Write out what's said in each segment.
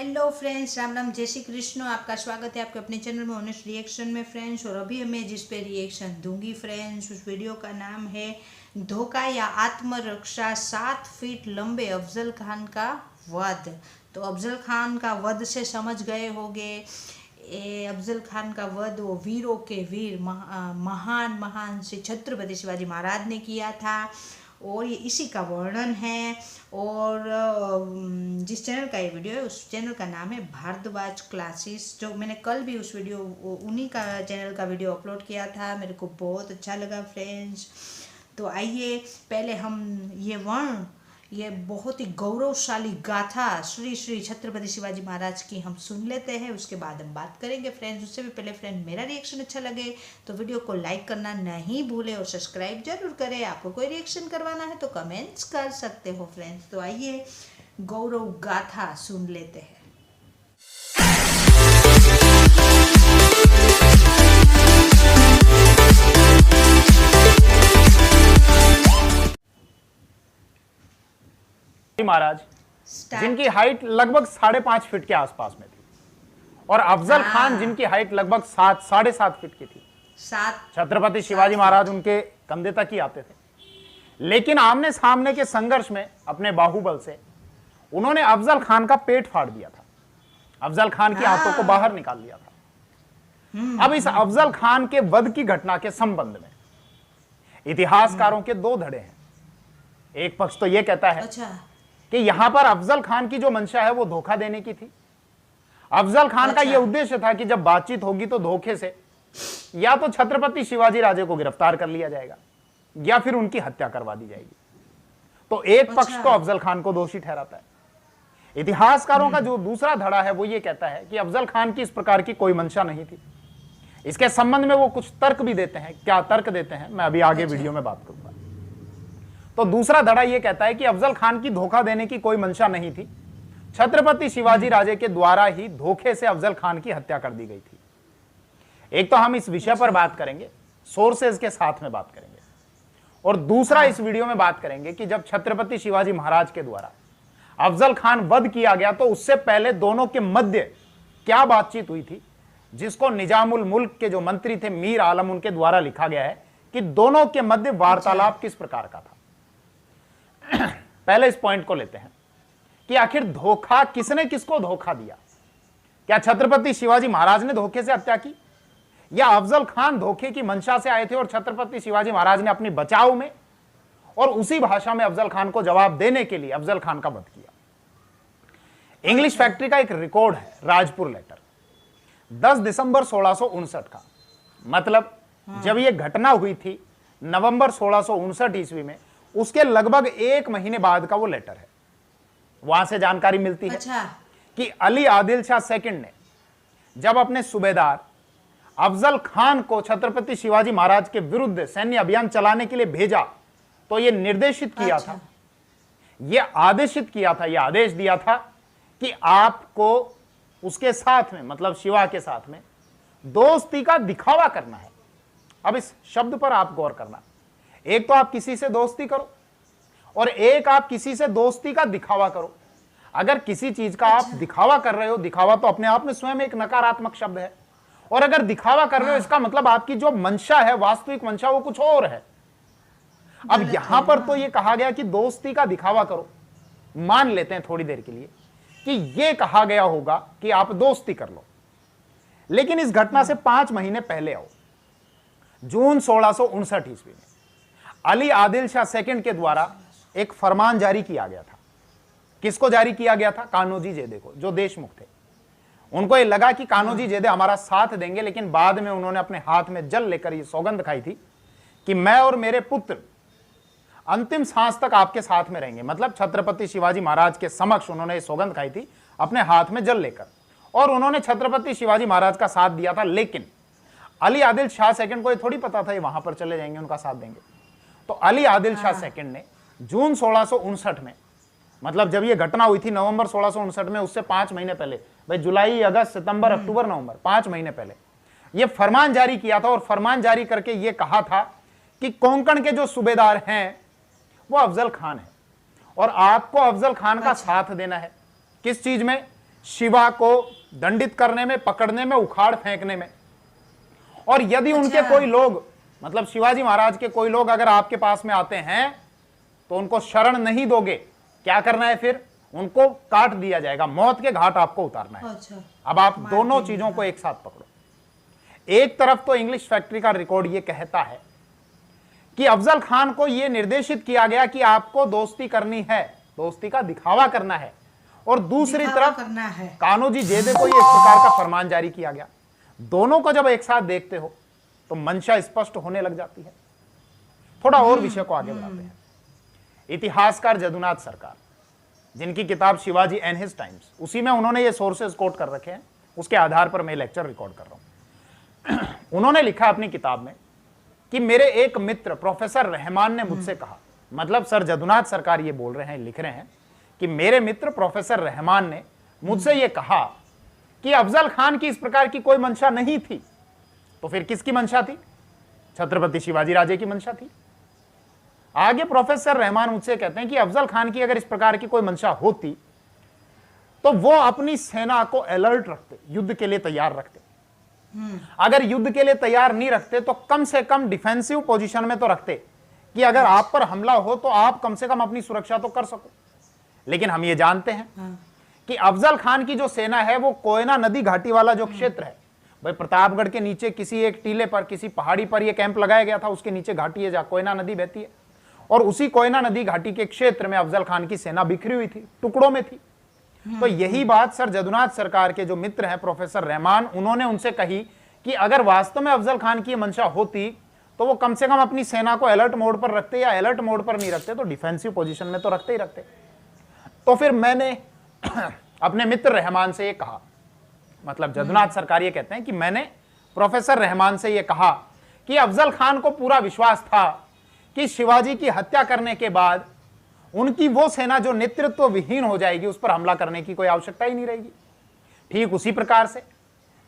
Hello friends, Ram Ram, जय श्री कृष्ण। आपका स्वागत है आपके अपने चैनल में ऑनेस्ट रिएक्शन में फ्रेंड्स। और अभी मैं जिस पे रिएक्शन दूंगी फ्रेंड्स, उस वीडियो का नाम है धोखा या आत्मरक्षा 7 फीट लंबे अफजल खान का वध। तो अफजल खान का वध से समझ गए होंगे, ये अफजल खान का वध वो वीरों के वीर महान श्री छत्रपति शिवाजी महाराज ने किया था। और ये इसी का वर्णन है। और जिस चैनल का ये वीडियो है उस चैनल का नाम है भारद्वाज क्लासेस। जो मैंने कल भी उस वीडियो उन्हीं का चैनल का वीडियो अपलोड किया था, मेरे को बहुत अच्छा लगा फ्रेंड्स। तो आइए पहले हम ये बहुत ही गौरवशाली गाथा श्री श्री छत्रपति शिवाजी महाराज की हम सुन लेते हैं, उसके बाद हम बात करेंगे फ्रेंड्स। उससे भी पहले फ्रेंड, मेरा रिएक्शन अच्छा लगे तो वीडियो को लाइक करना नहीं भूले और सब्सक्राइब जरूर करें। आपको कोई रिएक्शन करवाना है तो कमेंट्स कर सकते हो फ्रेंड्स। तो आइए गौरव गाथा सुन लेते हैं। महाराज जिनकी हाइट लगभग 5.5 फीट के आसपास में थी और अफजल खान जिनकी हाइट लगभग 7.5 फीट की थी। छत्रपति शिवाजी महाराज उनके कंधे तक ही आते थे, लेकिन आमने सामने के संघर्ष में अपने बाहुबल से उन्होंने अफजल खान का पेट फाड़ दिया था, अफजल खान की आंतों को बाहर निकाल लिया था। अब इस अफजल खान के वध की घटना के संबंध में इतिहासकारों के दो धड़े हैं। एक पक्ष तो यह कहता है कि यहां पर अफजल खान की जो मंशा है वो धोखा देने की थी। अफजल खान का यह उद्देश्य था कि जब बातचीत होगी तो धोखे से या तो छत्रपति शिवाजी राजे को गिरफ्तार कर लिया जाएगा या फिर उनकी हत्या करवा दी जाएगी। तो एक पक्ष तो अफजल खान को दोषी ठहराता है। इतिहासकारों का जो दूसरा धड़ा है वो ये कहता है कि अफजल खान की इस प्रकार की कोई मंशा नहीं थी। इसके संबंध में वो कुछ तर्क भी देते हैं। क्या तर्क देते हैं मैं अभी आगे वीडियो में बात करूंगा। तो दूसरा धड़ा यह कहता है कि अफजल खान की धोखा देने की कोई मंशा नहीं थी, छत्रपति शिवाजी राजे के द्वारा ही धोखे से अफजल खान की हत्या कर दी गई थी। एक तो हम इस विषय पर बात करेंगे, सोर्सेज के साथ में बात करेंगे, और दूसरा इस वीडियो में बात करेंगे कि जब छत्रपति शिवाजी महाराज के द्वारा अफजल खान वध किया गया तो उससे पहले दोनों के मध्य क्या बातचीत हुई थी, जिसको निजामुल मुल्क के जो मंत्री थे मीर आलम उनके द्वारा लिखा गया है कि दोनों के मध्य वार्तालाप किस प्रकार का था। पहले इस पॉइंट को लेते हैं कि आखिर धोखा किसने किसको धोखा दिया। क्या छत्रपति शिवाजी महाराज ने धोखे से हत्या की या अफजल खान धोखे की मंशा से आए थे और छत्रपति शिवाजी महाराज ने अपनी बचाव में और उसी भाषा में अफजल खान को जवाब देने के लिए अफजल खान का वध किया। इंग्लिश फैक्ट्री का एक रिकॉर्ड है, राजपुर लेटर 10 दिसंबर 1659 का, मतलब जब यह घटना हुई थी नवंबर 1659 ईस्वी में, उसके लगभग 1 महीने बाद का वो लेटर है। वहां से जानकारी मिलती है कि अली आदिल शाह सेकंड ने जब अपने सूबेदार अफजल खान को छत्रपति शिवाजी महाराज के विरुद्ध सैन्य अभियान चलाने के लिए भेजा तो यह निर्देशित किया था, यह आदेशित किया था, यह आदेश दिया था कि आपको उसके साथ में, मतलब शिवा के साथ में दोस्ती का दिखावा करना है। अब इस शब्द पर आप गौर करना, एक तो आप किसी से दोस्ती करो और एक आप किसी से दोस्ती का दिखावा करो। अगर किसी चीज का आप दिखावा कर रहे हो, दिखावा तो अपने आप में स्वयं एक नकारात्मक शब्द है, और अगर दिखावा कर रहे हो इसका मतलब आपकी जो मंशा है, वास्तविक मंशा, वो कुछ और है। अब यहां पर तो ये कहा गया कि दोस्ती का दिखावा करो, मान लेते हैं थोड़ी देर के लिए कि यह कहा गया होगा कि आप दोस्ती कर लो, लेकिन इस घटना से 5 महीने पहले आओ, जून 1659 ईस्वी में अली आदिल शाह सेकंड के द्वारा एक फरमान जारी किया गया था। किसको जारी किया गया था? कान्होजी जेदे को, जो देशमुख थे। उनको यह लगा कि कान्होजी जेदे हमारा साथ देंगे, लेकिन बाद में उन्होंने अपने हाथ में जल लेकर यह सौगंध खाई थी कि मैं और मेरे पुत्र अंतिम सांस तक आपके साथ में रहेंगे। मतलब छत्रपति शिवाजी महाराज के समक्ष उन्होंने यह सौगंध खाई थी अपने हाथ में जल लेकर, और उन्होंने छत्रपति शिवाजी महाराज का साथ दिया था। लेकिन अली आदिल शाह सेकंड को यह थोड़ी पता था ये वहां पर चले जाएंगे, उनका साथ देंगे। तो अली आदिल शाह सेकंड ने जून 1659 में, मतलब जब यह घटना हुई थी नवंबर 1659 में, उससे 5 महीने पहले, भाई जुलाई, अगस्त, सितंबर, अक्टूबर, नवंबर, 5 महीने पहले यह फरमान जारी किया था। और फरमान जारी करके यह कहा था कि कोंकण के जो सूबेदार हैं वो अफजल खान है और आपको अफजल खान का साथ देना है। किस चीज में? शिवा को दंडित करने में, पकड़ने में, उखाड़ फेंकने में। और यदि उनके कोई लोग, मतलब शिवाजी महाराज के कोई लोग अगर आपके पास में आते हैं तो उनको शरण नहीं दोगे, क्या करना है फिर? उनको काट दिया जाएगा, मौत के घाट आपको उतारना है। अब आप दोनों चीजों को एक साथ पकड़ो। एक तरफ तो इंग्लिश फैक्ट्री का रिकॉर्ड यह कहता है कि अफजल खान को यह निर्देशित किया गया कि आपको दोस्ती करनी है, दोस्ती का दिखावा करना है, और दूसरी तरफ कान्होजी जेदे को यह इस प्रकार का फरमान जारी किया गया। दोनों को जब एक साथ देखते हो तो मंशा स्पष्ट होने लग जाती है। थोड़ा और विषय को आगे बढ़ाते हैं। इतिहासकार जदुनाथ सरकार, जिनकी किताब शिवाजी एंड हिज टाइम्स, उसी में उन्होंने ये सोर्सेज कोट कर रखे हैं, उसके आधार पर मैं लेक्चर रिकॉर्ड कर रहा हूं। उन्होंने लिखा अपनी किताब में कि मेरे एक मित्र प्रोफेसर रहमान ने मुझसे कहा, मतलब सर जदुनाथ सरकार ये बोल रहे हैं, लिख रहे हैं कि मेरे मित्र प्रोफेसर रहमान ने मुझसे ये कहा कि अफजल खान की इस प्रकार की कोई मंशा नहीं थी। तो फिर किसकी मंशा थी? छत्रपति शिवाजी राजे की मंशा थी। आगे प्रोफेसर रहमान मुझसे कहते हैं कि अफजल खान की अगर इस प्रकार की कोई मंशा होती तो वो अपनी सेना को अलर्ट रखते, युद्ध के लिए तैयार रखते। अगर युद्ध के लिए तैयार नहीं रखते तो कम से कम डिफेंसिव पोजीशन में तो रखते कि अगर आप पर हमला हो तो आप कम से कम अपनी सुरक्षा तो कर सको। लेकिन हम ये जानते हैं कि अफजल खान की जो सेना है वो कोयना नदी घाटी वाला जो क्षेत्र है, भाई प्रतापगढ़ के नीचे किसी एक टीले पर, किसी पहाड़ी पर यह कैंप लगाया गया था, उसके नीचे घाटी है जहां कोयना नदी बहती है, और उसी कोयना नदी घाटी के क्षेत्र में अफजल खान की सेना बिखरी हुई थी, टुकड़ों में थी। तो यही बात सर जदुनाथ सरकार के जो मित्र हैं प्रोफेसर रहमान, उन्होंने उनसे कही कि अगर वास्तव में अफजल खान की मंशा होती तो वो कम से कम अपनी सेना को अलर्ट मोड पर रखते, या अलर्ट मोड पर नहीं रखते तो डिफेंसिव पोजीशन में तो रखते ही रखते। तो फिर मैंने अपने मित्र रहमान से ये कहा, मतलब जदुनाथ सरकार ये कहते हैं कि मैंने प्रोफेसर रहमान से ये कहा कि अफजल खान को पूरा विश्वास था कि शिवाजी की हत्या करने के बाद उनकी वो सेना जो नेतृत्व विहीन हो जाएगी, उस पर हमला करने की कोई आवश्यकता ही नहीं रहेगी। ठीक उसी प्रकार से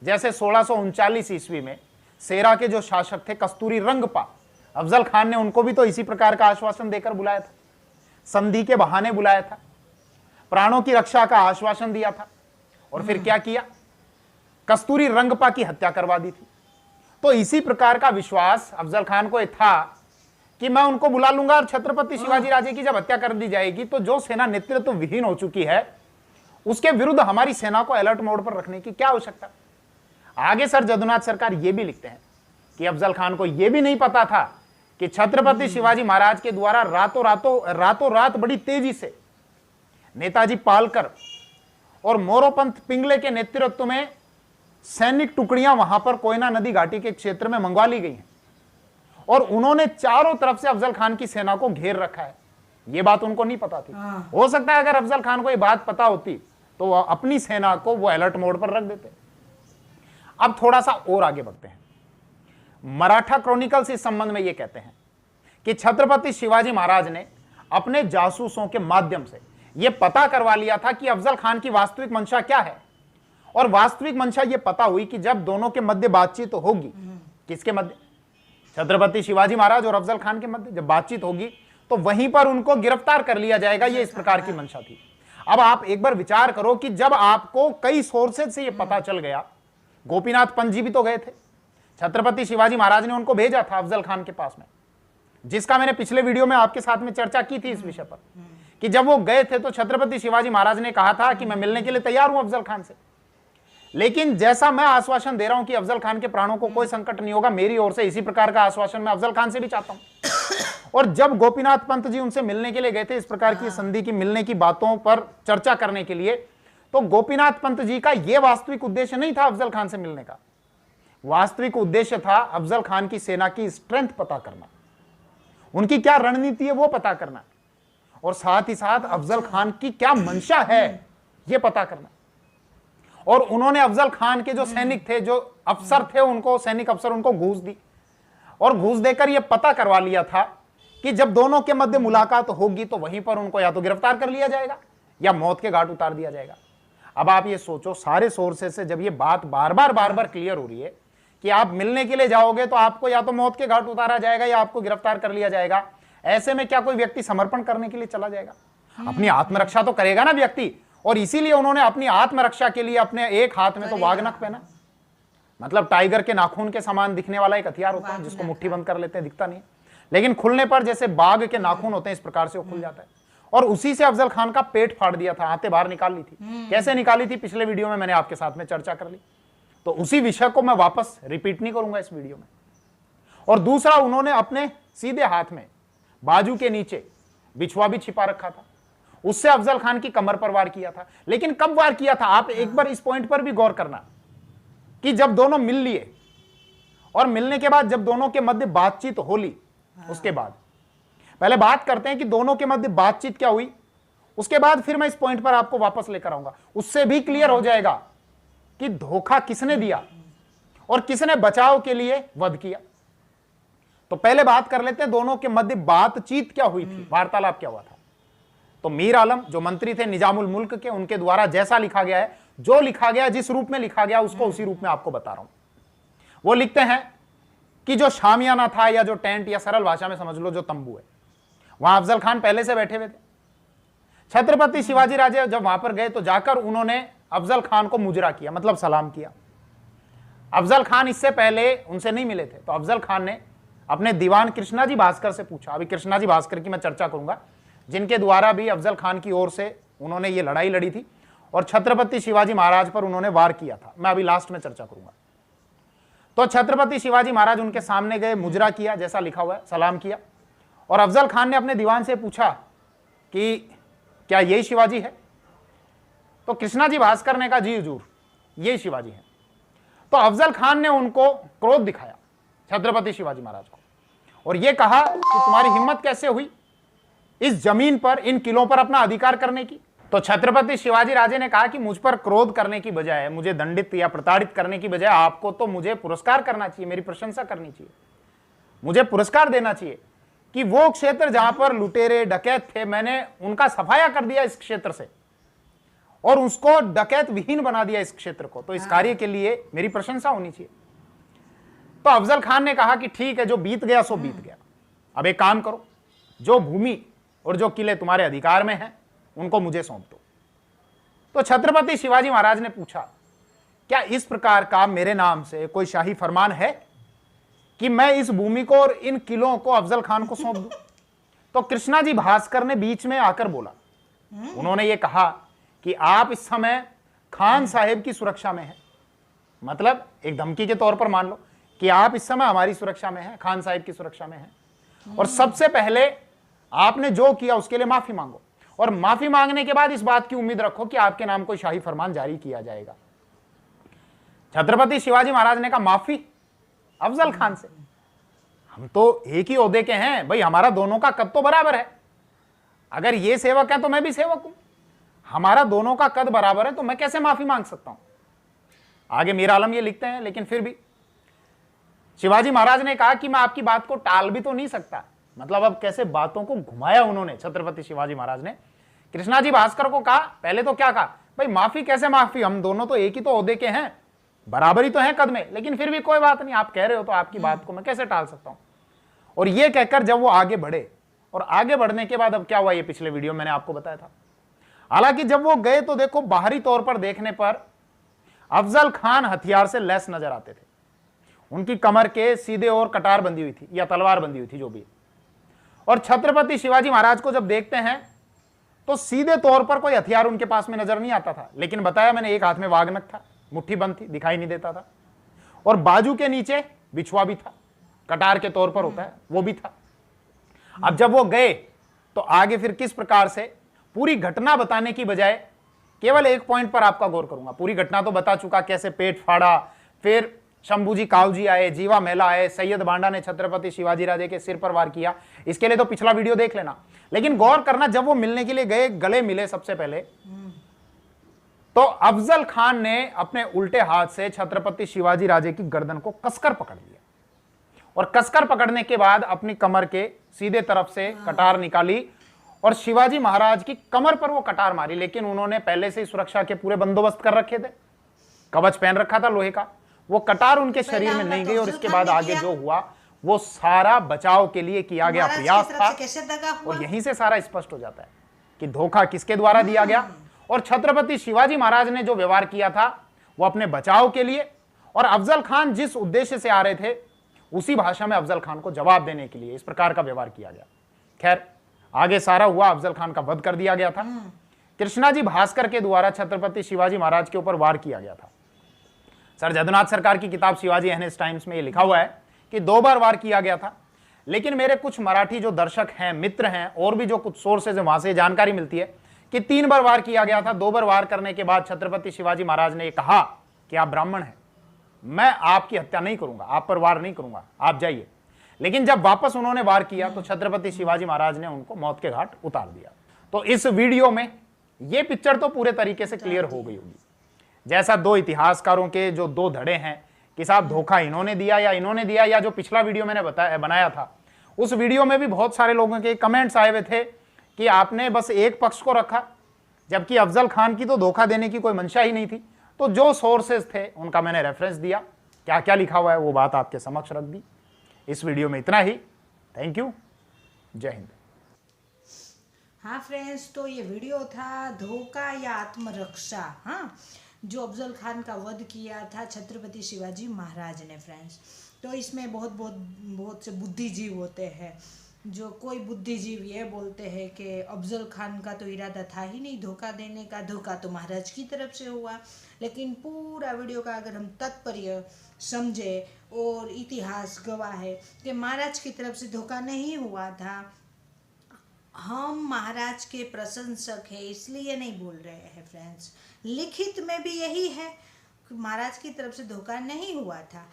जैसे 1639 ईस्वी में सेरा के जो शासक थे कस्तूरी रंगपा, अफजल खान ने उनको भी तो इसी प्रकार का आश्वासन देकर बुलाया था, संधि के बहाने बुलाया था, प्राणों की रक्षा का आश्वासन दिया था, और फिर क्या किया? कस्तूरी रंगपा की हत्या करवा दी थी। तो इसी प्रकार का विश्वास अफजल खान को था कि मैं उनको बुला लूंगा और छत्रपति शिवाजी राजे की जब हत्या कर दी जाएगी तो जो सेना नेतृत्व विहीन हो चुकी है उसके विरुद्ध हमारी सेना को अलर्ट मोड पर रखने की क्या आवश्यकता। आगे सर जदुनाथ सरकार ये भी लिखते हैं कि अफजल खान को यह भी नहीं पता था कि छत्रपति शिवाजी महाराज के द्वारा रातों रात बड़ी तेजी से नेताजी पालकर और मोरोपंत पिंगले के नेतृत्व में सैनिक टुकड़ियां वहां पर कोयना नदी घाटी के क्षेत्र में मंगवा ली गई हैं, और उन्होंने चारों तरफ से अफजल खान की सेना को घेर रखा है। यह बात उनको नहीं पता थी। हो सकता है अगर अफजल खान को यह बात पता होती तो वह अपनी सेना को वो अलर्ट मोड पर रख देते। अब थोड़ा सा और आगे बढ़ते हैं। मराठा क्रॉनिकल्स इस संबंध में यह कहते हैं कि छत्रपति शिवाजी महाराज ने अपने जासूसों के माध्यम से यह पता करवा लिया था कि अफजल खान की वास्तविक मंशा क्या है, और वास्तविक मंशा यह पता हुई कि जब दोनों के मध्य बातचीत तो होगी, किसके मध्य? छत्रपति शिवाजी महाराज और अफजल खान के मध्य जब बातचीत होगी तो वहीं पर उनको गिरफ्तार कर लिया जाएगा। ये इस प्रकार की मंशा थी। अब आप एक बार विचार करो कि जब आपको कई सोर्सेज से यह पता चल गया, गोपीनाथ पंत जी भी तो गए थे, छत्रपति शिवाजी महाराज ने उनको भेजा था अफजल खान के पास में, जिसका मैंने पिछले वीडियो में आपके साथ में चर्चा की थी इस विषय पर, कि जब वो गए थे तो छत्रपति शिवाजी महाराज ने कहा था कि मैं मिलने के लिए तैयार हूं अफजल खान से, लेकिन जैसा मैं आश्वासन दे रहा हूं कि अफजल खान के प्राणों को कोई संकट नहीं होगा, मेरी ओर से इसी प्रकार का आश्वासन मैं अफजल खान से भी चाहता हूं। और जब गोपीनाथ पंत जी उनसे मिलने के लिए गए थे, इस प्रकार की संधि की मिलने की बातों पर चर्चा करने के लिए, तो गोपीनाथ पंत जी का यह वास्तविक उद्देश्य नहीं था अफजल खान से मिलने का। वास्तविक उद्देश्य था अफजल खान की सेना की स्ट्रेंथ पता करना, उनकी क्या रणनीति है वो पता करना, और साथ ही साथ अफजल खान की क्या मंशा है यह पता करना। और उन्होंने अफजल खान के जो सैनिक थे, जो अफसर थे, उनको सैनिक अफसर उनको घूस दी, और घूस देकर यह पता करवा लिया था कि जब दोनों के मध्य मुलाकात होगी तो वहीं पर उनको या तो गिरफ्तार कर लिया जाएगा या मौत के घाट उतार दिया जाएगा। अब आप ये सोचो, सारे सोर्सेस से जब ये बात बार बार क्लियर हो रही है कि आप मिलने के लिए जाओगे तो आपको या तो मौत के घाट उतारा जाएगा या आपको गिरफ्तार कर लिया जाएगा, ऐसे में क्या कोई व्यक्ति समर्पण करने के लिए चला जाएगा? अपनी आत्मरक्षा तो करेगा ना व्यक्ति, और इसीलिए उन्होंने अपनी आत्मरक्षा के लिए अपने एक हाथ में तो वागनख पहना, मतलब टाइगर के नाखून के समान दिखने वाला एक हथियार होता है जिसको मुट्ठी बंद कर लेते हैं, दिखता नहीं, लेकिन खुलने पर जैसे बाघ के नाखून होते हैं इस प्रकार से वो खुल जाता है। और उसी से अफजल खान का पेट फाड़ दिया था, आंतें बाहर निकाल ली थी। कैसे निकाली थी पिछले वीडियो में मैंने आपके साथ में चर्चा कर ली, तो उसी विषय को मैं वापस रिपीट नहीं करूंगा इस वीडियो में। और दूसरा, उन्होंने अपने सीधे हाथ में बाजू के नीचे बिछुआ भी छिपा रखा था, उससे अफजल खान की कमर पर वार किया था। लेकिन कब वार किया था, आप एक बार इस पॉइंट पर भी गौर करना कि जब दोनों मिल लिए और मिलने के बाद जब दोनों के मध्य बातचीत हो ली, उसके बाद पहले बात करते हैं कि दोनों के मध्य बातचीत क्या हुई, उसके बाद फिर मैं इस पॉइंट पर आपको वापस लेकर आऊंगा। उससे भी क्लियर हो जाएगा कि धोखा किसने दिया और किसने बचाव के लिए वध किया। तो पहले बात कर लेते हैं दोनों के मध्य बातचीत क्या हुई थी, वार्तालाप क्या हुआ था। तो मीर आलम जो मंत्री थे निजामुल मुल्क के, उनके द्वारा जैसा लिखा गया है, जो लिखा गया, जिस रूप में लिखा गया उसको उसी रूप में आपको बता रहा हूं। वो लिखते हैं कि जो शामियाना था या जो टेंट या सरल भाषा में समझ लो जो तंबू है, वहां अफजल खान पहले से बैठे हुए थे। छत्रपति शिवाजी राजे जब वहां पर गए तो जाकर उन्होंने अफजल खान को मुजरा किया, मतलब सलाम किया। अफजल खान इससे पहले उनसे नहीं मिले थे, तो अफजल खान ने अपने दीवान कृष्णाजी भास्कर से पूछा। अभी कृष्णाजी भास्कर की मैं चर्चा करूंगा, जिनके द्वारा भी अफजल खान की ओर से उन्होंने ये लड़ाई लड़ी थी और छत्रपति शिवाजी महाराज पर उन्होंने वार किया था। मैं अभी लास्ट में चर्चा करूंगा। तो छत्रपति शिवाजी महाराज उनके सामने गए, मुजरा किया जैसा लिखा हुआ है, सलाम किया। और अफजल खान ने अपने दीवान से पूछा कि क्या यही शिवाजी है? तो कृष्णाजी भास्कर ने कहा जी हुजूर, यही शिवाजी है। तो अफजल खान ने उनको क्रोध दिखाया, छत्रपति शिवाजी महाराज को, और यह कहा कि तुम्हारी हिम्मत कैसे हुई इस जमीन पर, इन किलों पर अपना अधिकार करने की। तो छत्रपति शिवाजी राजे ने कहा कि मुझ पर क्रोध करने की बजाय, मुझे दंडित या प्रताड़ित करने की बजाय आपको तो मुझे पुरस्कार करना चाहिए, मेरी प्रशंसा करनी चाहिए, मुझे पुरस्कार देना चाहिए कि वो क्षेत्र जहां पर लुटेरे डकैत थे, मैंने उनका सफाया कर दिया इस क्षेत्र से और उसको डकैत विहीन बना दिया इस क्षेत्र को, तो इस कार्य के लिए मेरी प्रशंसा होनी चाहिए। तो अफजल खान ने कहा कि ठीक है, जो बीत गया सो बीत गया, अब एक काम करो, जो भूमि और जो किले तुम्हारे अधिकार में हैं उनको मुझे सौंप दो। तो छत्रपति शिवाजी महाराज ने पूछा, क्या इस प्रकार का मेरे नाम से कोई शाही फरमान है कि मैं इस भूमि को और इन किलों को अफजल खान को सौंप दूं? तो कृष्णाजी भास्कर ने बीच में आकर बोला, उन्होंने ये कहा कि आप इस समय खान साहिब की सुरक्षा में हैं, मतलब एक धमकी के तौर पर मान लो कि आप इस समय हमारी सुरक्षा में हैं, खान साहिब की सुरक्षा में हैं, और सबसे पहले आपने जो किया उसके लिए माफी मांगो, और माफी मांगने के बाद इस बात की उम्मीद रखो कि आपके नाम कोई शाही फरमान जारी किया जाएगा। छत्रपति शिवाजी महाराज ने कहा, माफी अफजल खान से? हम तो एक ही ओहदे के हैं भाई, हमारा दोनों का कद तो बराबर है, अगर ये सेवक है तो मैं भी सेवक हूं, हमारा दोनों का कद बराबर है, तो मैं कैसे माफी मांग सकता हूं? आगे मीर आलम ये लिखते हैं, लेकिन फिर भी शिवाजी महाराज ने कहा कि मैं आपकी बात को टाल भी तो नहीं सकता। मतलब अब कैसे बातों को घुमाया उन्होंने छत्रपति शिवाजी महाराज ने। कृष्णाजी भास्कर को कहा, पहले तो क्या कहा भाई, माफी कैसे माफी, हम दोनों तो एक ही तो ओहदे के हैं, बराबरी तो है कद में, लेकिन फिर भी कोई बात नहीं, आप कह रहे हो तो आपकी बात को मैं कैसे टाल सकता हूं। और ये कहकर जब वो आगे बढ़े, और आगे बढ़ने के बाद अब क्या हुआ, ये पिछले वीडियो मैंने आपको बताया था। हालांकि जब वो गए तो देखो, बाहरी तौर पर देखने पर अफजल खान हथियार से लैस नजर आते थे, उनकी कमर के सीधे और कटार बंधी हुई थी या तलवार बंधी हुई थी, जो भी। और छत्रपति शिवाजी महाराज को जब देखते हैं तो सीधे तौर पर कोई हथियार उनके पास में नजर नहीं आता था, लेकिन बताया मैंने, एक हाथ में वागनख था, मुट्ठी बंद थी, दिखाई नहीं देता था, और बाजू के नीचे बिछुआ भी था, कटार के तौर पर होता है वो भी था। अब जब वो गए तो आगे फिर किस प्रकार से, पूरी घटना बताने की बजाय केवल एक पॉइंट पर आपका गौर करूंगा। पूरी घटना तो बता चुका, कैसे पेट फाड़ा, फिर शंभूजी कावजी आए, जीवा मेला आए, सैयद बांडा ने छत्रपति शिवाजी राजे के सिर पर वार किया, इसके लिए तो पिछला वीडियो देख लेना। लेकिन गौर करना, जब वो मिलने के लिए गए, गले मिले सबसे पहले, तो अफजल खान ने अपने उल्टे हाथ से छत्रपति शिवाजी राजे की गर्दन को कसकर पकड़ लिया, और कसकर पकड़ने के बाद अपनी कमर के सीधे तरफ से कटार निकाली और शिवाजी महाराज की कमर पर वो कटार मारी। लेकिन उन्होंने पहले से ही सुरक्षा के पूरे बंदोबस्त कर रखे थे, कवच पहन रखा था लोहे का, वो कटार उनके शरीर में नहीं गई, और इसके बाद आगे जो हुआ वो सारा बचाव के लिए किया गया प्रयास था। और यहीं से सारा स्पष्ट हो जाता है कि धोखा किसके द्वारा दिया गया और छत्रपति शिवाजी महाराज ने जो व्यवहार किया था वो अपने बचाव के लिए, और अफजल खान जिस उद्देश्य से आ रहे थे उसी भाषा में अफजल खान को जवाब देने के लिए इस प्रकार का व्यवहार किया गया। खैर आगे सारा हुआ, अफजल खान का वध कर दिया गया था। कृष्णाजी भास्कर के द्वारा छत्रपति शिवाजी महाराज के ऊपर वार किया गया था। सर जदुनाथ सरकार की किताब शिवाजी एंड हिज टाइम्स में ये लिखा हुआ है कि 2 बार वार किया गया था, लेकिन मेरे कुछ मराठी जो दर्शक हैं, मित्र हैं, और भी जो कुछ सोर्सेज है वहां से जानकारी मिलती है कि 3 बार वार किया गया था। 2 बार वार करने के बाद छत्रपति शिवाजी महाराज ने कहा कि आप ब्राह्मण हैं, मैं आपकी हत्या नहीं करूंगा, आप पर वार नहीं करूंगा, आप जाइए। लेकिन जब वापस उन्होंने वार किया तो छत्रपति शिवाजी महाराज ने उनको मौत के घाट उतार दिया। तो इस वीडियो में ये पिक्चर तो पूरे तरीके से क्लियर हो गई होगी, जैसा 2 इतिहासकारों के जो 2 धड़े हैं कि साहब धोखा इन्होंने दिया या इन्होंने दिया, या जो पिछला वीडियो मैंने बनाया था उस वीडियो में भी बहुत सारे लोगों के कमेंट्स आए हुए थे कि आपने बस एक पक्ष को रखा, जबकि अफजल खान की तो धोखा देने की कोई मंशा ही नहीं थी। तो जो सोर्सेज थे उनका मैंने रेफरेंस दिया, क्या क्या लिखा हुआ है वो बात आपके समक्ष रख दी। इस वीडियो में इतना ही। थैंक यू, जय हिंद। हाँ फ्रेंड्स, तो ये वीडियो था धोखा या आत्मरक्षा, हाँ, जो अफजल खान का वध किया था छत्रपति शिवाजी महाराज ने फ्रेंड्स। तो इसमें बहुत से बुद्धिजीव होते हैं, जो कोई बुद्धिजीव ये बोलते हैं कि अफजल खान का तो इरादा था ही नहीं धोखा देने का, धोखा तो महाराज की तरफ से हुआ। लेकिन पूरा वीडियो का अगर हम तात्पर्य समझे और इतिहास गवाह है कि महाराज की तरफ से धोखा नहीं हुआ था। हम महाराज के प्रशंसक हैं इसलिए नहीं बोल रहे हैं फ्रेंड्स, लिखित में भी यही है, महाराज की तरफ से धोखा नहीं हुआ था।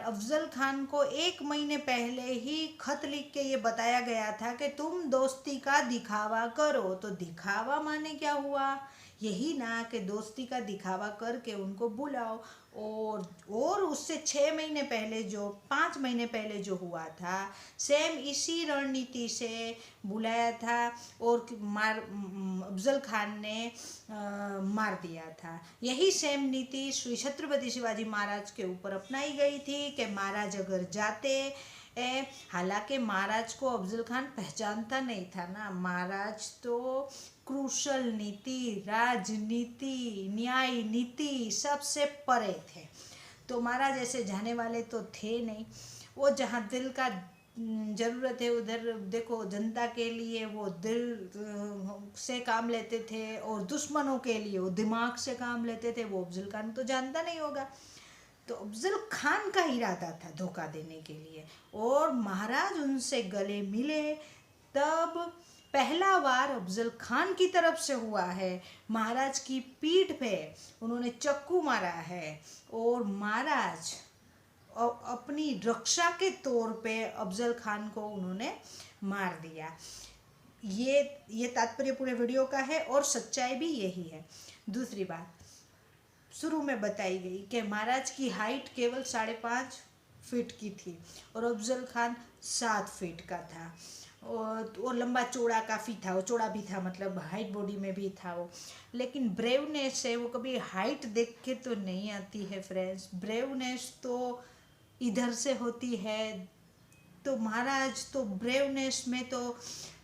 अफजल खान को 1 महीने पहले ही खत लिख के ये बताया गया था कि तुम दोस्ती का दिखावा करो। तो दिखावा माने क्या हुआ, यही ना कि दोस्ती का दिखावा करके उनको बुलाओ। और उससे 6 महीने पहले जो 5 महीने पहले जो हुआ था, सेम इसी रणनीति से बुलाया था और अफजल खान ने मार दिया था। यही सेम नीति श्री छत्रपति शिवाजी महाराज के ऊपर अपनाई गई थी कि महाराज अगर जाते, हालांकि महाराज को अफजल खान पहचानता नहीं था ना, महाराज तो क्रूशल नीति, राजनीति, न्याय नीति सबसे परे थे। तो महाराज ऐसे जाने वाले तो थे नहीं। वो जहाँ दिल का ज़रूरत है उधर देखो, जनता के लिए वो दिल से काम लेते थे और दुश्मनों के लिए वो दिमाग से काम लेते थे। वो अफजल खान तो जानता नहीं होगा। तो अफजल खान का इरादा था धोखा देने के लिए, और महाराज उनसे गले मिले तब पहला वार अफजल खान की तरफ से हुआ है। महाराज की पीठ पे उन्होंने चक्कू मारा है और महाराज अपनी रक्षा के तौर पे अफजल खान को उन्होंने मार दिया। ये तात्पर्य पूरे वीडियो का है और सच्चाई भी यही है। दूसरी बात शुरू में बताई गई कि महाराज की हाइट केवल 5.5 फीट की थी और अफजल खान 7 फीट का था, और लंबा चौड़ा काफ़ी था, वो चौड़ा भी था, मतलब हाइट बॉडी में भी था वो। लेकिन ब्रेवनेस है वो कभी हाइट देख के तो नहीं आती है फ्रेंड्स, ब्रेवनेस तो इधर से होती है। तो महाराज तो ब्रेवनेस में तो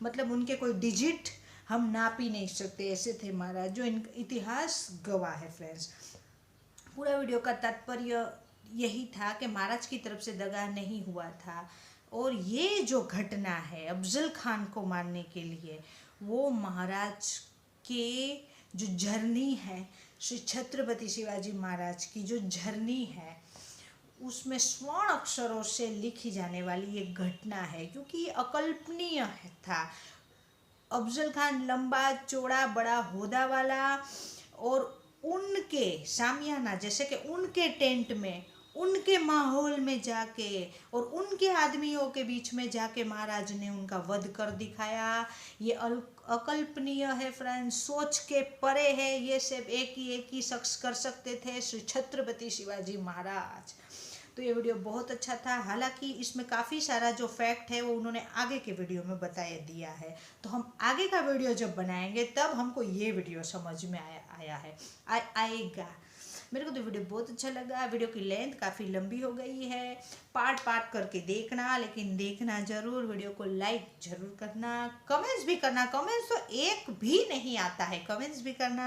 मतलब उनके कोई डिजिट हम नाप ही नहीं सकते, ऐसे थे महाराज, जो इतिहास गवाह है फ्रेंड्स। पूरा वीडियो का तात्पर्य यही था कि महाराज की तरफ से दगा नहीं हुआ था, और ये जो घटना है अफजल खान को मारने के लिए, वो महाराज के जो जर्नी है, श्री छत्रपति शिवाजी महाराज की जो जर्नी है, उसमें स्वर्ण अक्षरों से लिखी जाने वाली एक घटना है, क्योंकि ये अकल्पनीय था। अफजल खान लंबा चौड़ा बड़ा होदा वाला, और उनके सामियाना जैसे कि उनके टेंट में, उनके माहौल में जाके और उनके आदमियों के बीच में जाके महाराज ने उनका वध कर दिखाया। ये अकल्पनीय है फ्रेंड्स, सोच के परे है। ये सिर्फ एक ही शख्स कर सकते थे, श्री छत्रपति शिवाजी महाराज। तो ये वीडियो बहुत अच्छा था। हालांकि इसमें काफ़ी सारा जो फैक्ट है वो उन्होंने आगे के वीडियो में बताया दिया है। तो हम आगे का वीडियो जब बनाएंगे तब हमको ये वीडियो समझ में आएगा। मेरे को तो वीडियो बहुत अच्छा लगा। वीडियो की लेंथ काफ़ी लंबी हो गई है, पार्ट पार्ट करके देखना, लेकिन देखना ज़रूर। वीडियो को लाइक ज़रूर करना, कमेंट्स भी करना। कमेंट्स तो एक भी नहीं आता है, कमेंट्स भी करना,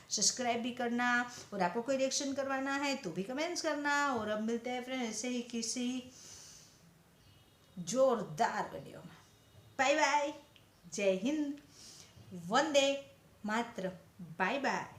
सब्सक्राइब भी करना, और आपको कोई रिएक्शन करवाना है तो भी कमेंट्स करना। और अब मिलते हैं फ्रेंड ऐसे ही किसी जोरदार वीडियो में। बाय बाय, जय हिंद, वंदे मातरम, बाय बाय।